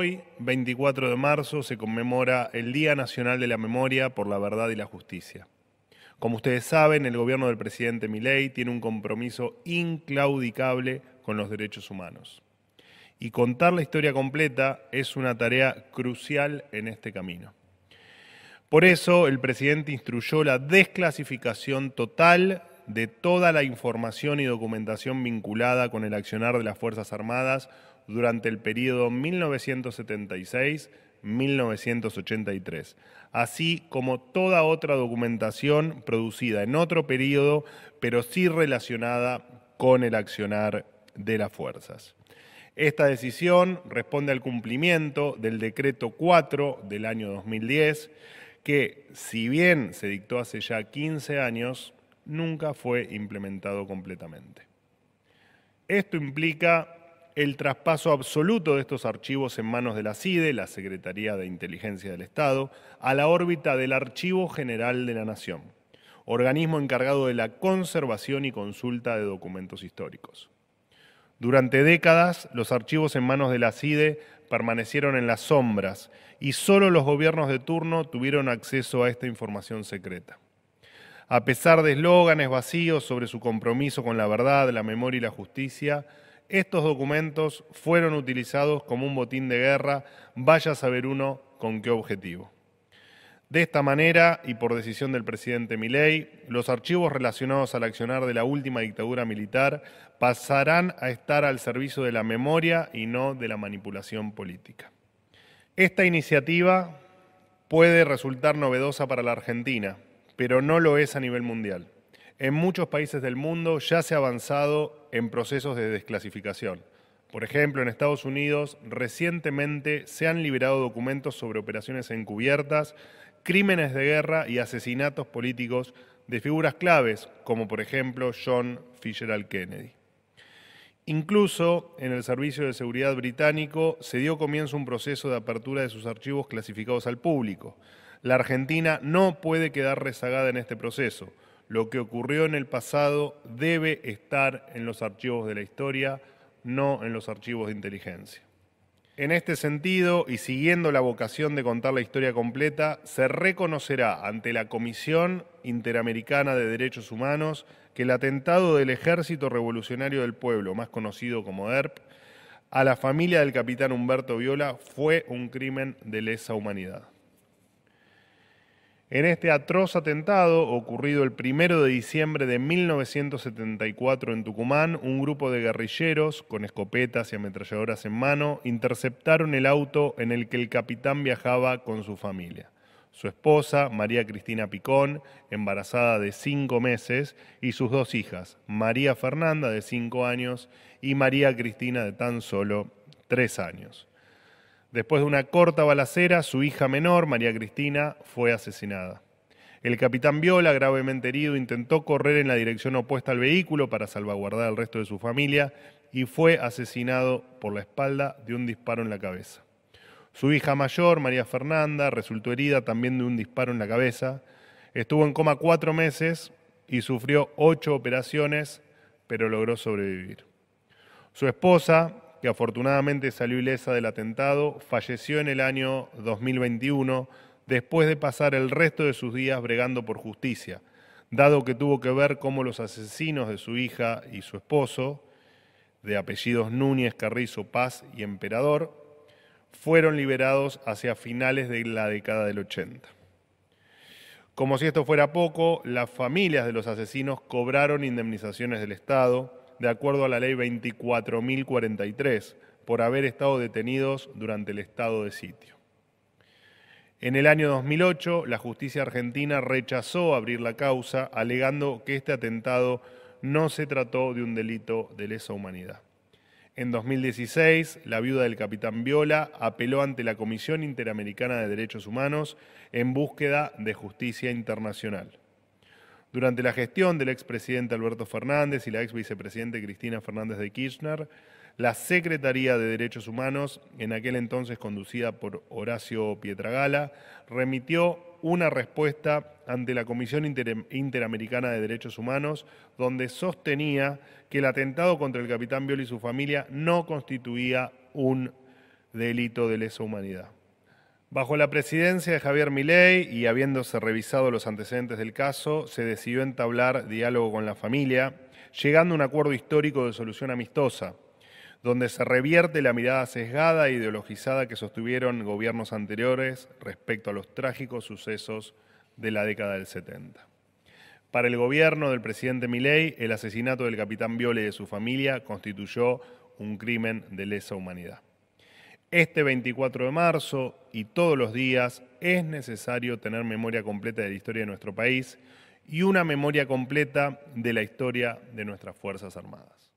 Hoy, 24 de marzo, se conmemora el Día Nacional de la Memoria por la Verdad y la Justicia. Como ustedes saben, el gobierno del presidente Milei tiene un compromiso inclaudicable con los derechos humanos. Y contar la historia completa es una tarea crucial en este camino. Por eso, el presidente instruyó la desclasificación total de toda la información y documentación vinculada con el accionar de las Fuerzas Armadas durante el periodo 1976-1983, así como toda otra documentación producida en otro periodo, pero sí relacionada con el accionar de las fuerzas. Esta decisión responde al cumplimiento del Decreto 4 del año 2010, que, si bien se dictó hace ya 15 años, nunca fue implementado completamente. Esto implica el traspaso absoluto de estos archivos en manos de la CIDE, la Secretaría de Inteligencia del Estado, a la órbita del Archivo General de la Nación, organismo encargado de la conservación y consulta de documentos históricos. Durante décadas, los archivos en manos de la CIDE permanecieron en las sombras y solo los gobiernos de turno tuvieron acceso a esta información secreta. A pesar de eslóganes vacíos sobre su compromiso con la verdad, la memoria y la justicia, estos documentos fueron utilizados como un botín de guerra, vaya a saber uno con qué objetivo. De esta manera, y por decisión del presidente Milei, los archivos relacionados al accionar de la última dictadura militar pasarán a estar al servicio de la memoria y no de la manipulación política. Esta iniciativa puede resultar novedosa para la Argentina, pero no lo es a nivel mundial. En muchos países del mundo ya se ha avanzado en procesos de desclasificación. Por ejemplo, en Estados Unidos recientemente se han liberado documentos sobre operaciones encubiertas, crímenes de guerra y asesinatos políticos de figuras claves, como por ejemplo John Fitzgerald Kennedy. Incluso en el Servicio de Seguridad británico se dio comienzo a un proceso de apertura de sus archivos clasificados al público. La Argentina no puede quedar rezagada en este proceso. Lo que ocurrió en el pasado debe estar en los archivos de la historia, no en los archivos de inteligencia. En este sentido, y siguiendo la vocación de contar la historia completa, se reconocerá ante la Comisión Interamericana de Derechos Humanos que el atentado del Ejército Revolucionario del Pueblo, más conocido como ERP, a la familia del capitán Humberto Viola fue un crimen de lesa humanidad. En este atroz atentado, ocurrido el 1 de diciembre de 1974 en Tucumán, un grupo de guerrilleros, con escopetas y ametralladoras en mano, interceptaron el auto en el que el capitán viajaba con su familia. Su esposa, María Cristina Picón, embarazada de 5 meses, y sus 2 hijas, María Fernanda, de 5 años, y María Cristina, de tan solo 3 años. Después de una corta balacera, su hija menor, María Cristina, fue asesinada. El capitán Viola, gravemente herido, intentó correr en la dirección opuesta al vehículo para salvaguardar al resto de su familia y fue asesinado por la espalda de un disparo en la cabeza. Su hija mayor, María Fernanda, resultó herida también de un disparo en la cabeza. Estuvo en coma 4 meses y sufrió 8 operaciones, pero logró sobrevivir. Su esposa, que afortunadamente salió ilesa del atentado, falleció en el año 2021 después de pasar el resto de sus días bregando por justicia, dado que tuvo que ver cómo los asesinos de su hija y su esposo, de apellidos Núñez, Carrizo, Paz y Emperador, fueron liberados hacia finales de la década del 80. Como si esto fuera poco, las familias de los asesinos cobraron indemnizaciones del Estado, de acuerdo a la ley 24.043, por haber estado detenidos durante el estado de sitio. En el año 2008, la justicia argentina rechazó abrir la causa, alegando que este atentado no se trató de un delito de lesa humanidad. En 2016, la viuda del capitán Viola apeló ante la Comisión Interamericana de Derechos Humanos en búsqueda de justicia internacional. Durante la gestión del expresidente Alberto Fernández y la exvicepresidenta Cristina Fernández de Kirchner, la Secretaría de Derechos Humanos, en aquel entonces conducida por Horacio Pietragala, remitió una respuesta ante la Comisión Interamericana de Derechos Humanos, donde sostenía que el atentado contra el capitán Viola y su familia no constituía un delito de lesa humanidad. Bajo la presidencia de Javier Milei y habiéndose revisado los antecedentes del caso, se decidió entablar diálogo con la familia, llegando a un acuerdo histórico de solución amistosa, donde se revierte la mirada sesgada e ideologizada que sostuvieron gobiernos anteriores respecto a los trágicos sucesos de la década del 70. Para el gobierno del presidente Milei, el asesinato del capitán Viole y de su familia constituyó un crimen de lesa humanidad. Este 24 de marzo y todos los días es necesario tener memoria completa de la historia de nuestro país y una memoria completa de la historia de nuestras Fuerzas Armadas.